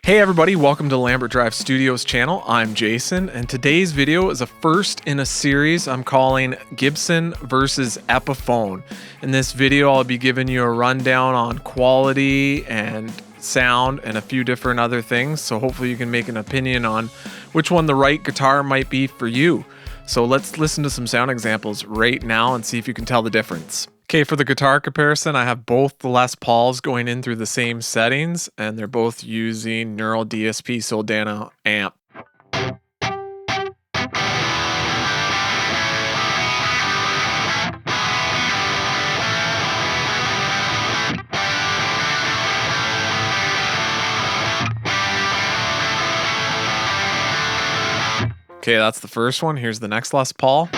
Hey everybody, welcome to Lambert Drive Studios channel. I'm Jason, and today's video is a first in a series I'm calling Gibson versus Epiphone. In this video, I'll be giving you a rundown on quality and sound and a few different other things, so hopefully you can make an opinion on which one the right guitar might be for you. So let's listen to some sound examples right now and see if you can tell the difference. Okay, for the guitar comparison, I have both the Les Pauls going in through the same settings, and they're both using Neural DSP Soldano amp. Okay, that's the first one. Here's the next Les Paul.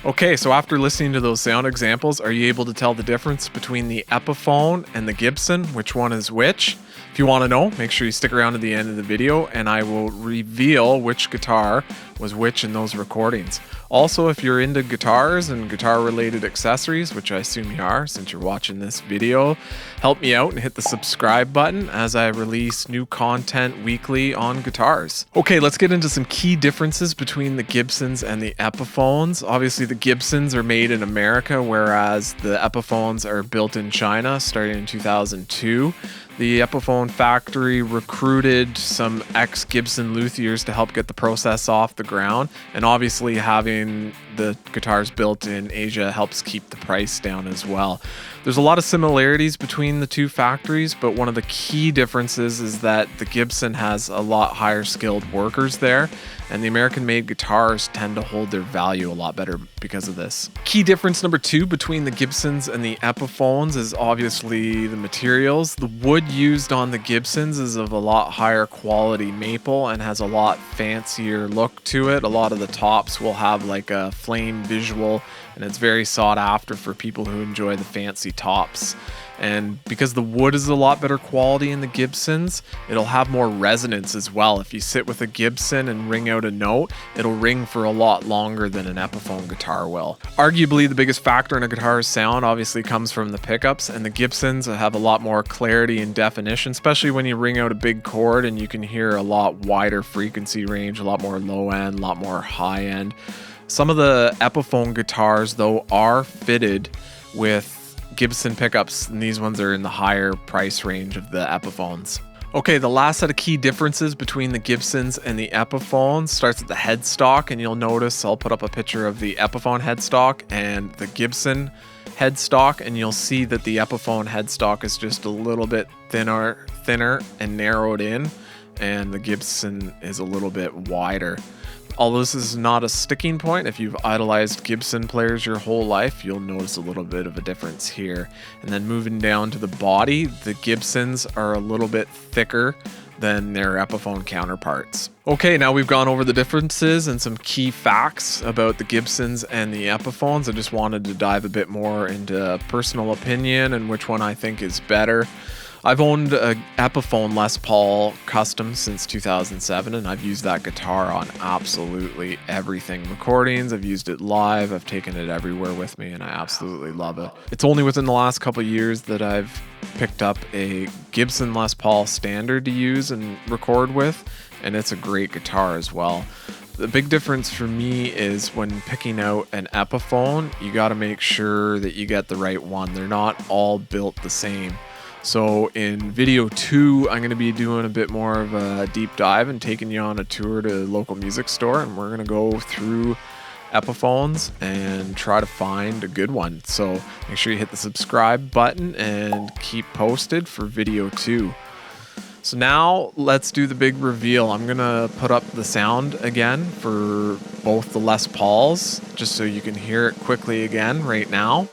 Okay, so after listening to those sound examples, are you able to tell the difference between the Epiphone and the Gibson? Which one is which? If you want to know, make sure you stick around to the end of the video and I will reveal which guitar was which in those recordings. Also, if you're into guitars and guitar related accessories, which I assume you are since you're watching this video, help me out and hit the subscribe button as I release new content weekly on guitars. Okay, let's get into some key differences between the Gibsons and the Epiphones. Obviously, the Gibsons are made in America, whereas the Epiphones are built in China starting in 2002. The Epiphone factory recruited some ex-Gibson luthiers to help get the process off the ground, and obviously having the guitars built in Asia helps keep the price down as well. There's a lot of similarities between the two factories, but one of the key differences is that the Gibson has a lot higher skilled workers there, and the American-made guitars tend to hold their value a lot better because of this. Key difference number two between the Gibsons and the Epiphones is obviously the materials. The wood used on the Gibsons is of a lot higher quality maple and has a lot fancier look to it. A lot of the tops will have like a flame visual, and it's very sought after for people who enjoy the fancy tops. And because the wood is a lot better quality in the Gibsons, it'll have more resonance as well. If you sit with a Gibson and ring out a note, it'll ring for a lot longer than an Epiphone guitar will. Arguably, the biggest factor in a guitar's sound obviously comes from the pickups, and the Gibsons have a lot more clarity and definition, especially when you ring out a big chord and you can hear a lot wider frequency range, a lot more low end, a lot more high end. Some of the Epiphone guitars, though, are fitted with Gibson pickups, and these ones are in the higher price range of the Epiphones. Okay, the last set of key differences between the Gibsons and the Epiphones starts at the headstock, and you'll notice I'll put up a picture of the Epiphone headstock and the Gibson headstock, and you'll see that the Epiphone headstock is just a little bit thinner and narrowed in, and the Gibson is a little bit wider. Although this is not a sticking point, if you've idolized Gibson players your whole life, you'll notice a little bit of a difference here. And then moving down to the body, the Gibsons are a little bit thicker than their Epiphone counterparts. Okay, now we've gone over the differences and some key facts about the Gibsons and the Epiphones. I just wanted to dive a bit more into personal opinion and which one I think is better. I've owned a Epiphone Les Paul custom since 2007, and I've used that guitar on absolutely everything. Recordings, I've used it live, I've taken it everywhere with me, and I absolutely love it. It's only within the last couple of years that I've picked up a Gibson Les Paul standard to use and record with, and it's a great guitar as well. The big difference for me is when picking out an Epiphone, you gotta make sure that you get the right one. They're not all built the same. So in video 2, I'm going to be doing a bit more of a deep dive and taking you on a tour to a local music store, and we're going to go through Epiphones and try to find a good one. So make sure you hit the subscribe button and keep posted for video 2. So now let's do the big reveal. I'm going to put up the sound again for both the Les Pauls, just so you can hear it quickly again right now.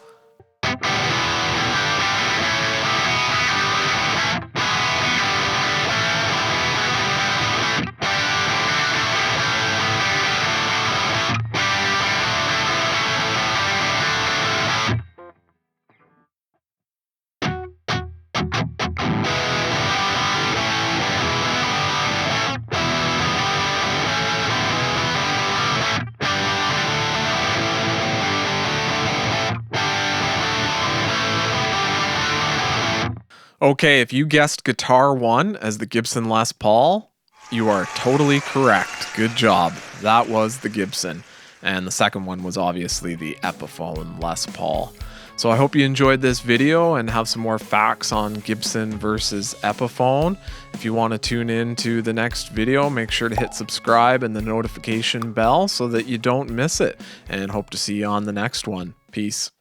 Okay, if you guessed guitar 1 as the Gibson Les Paul, you are totally correct. Good job. That was the Gibson. And the second one was obviously the Epiphone Les Paul. So I hope you enjoyed this video and have some more facts on Gibson versus Epiphone. If you want to tune in to the next video, make sure to hit subscribe and the notification bell so that you don't miss it. And hope to see you on the next one. Peace.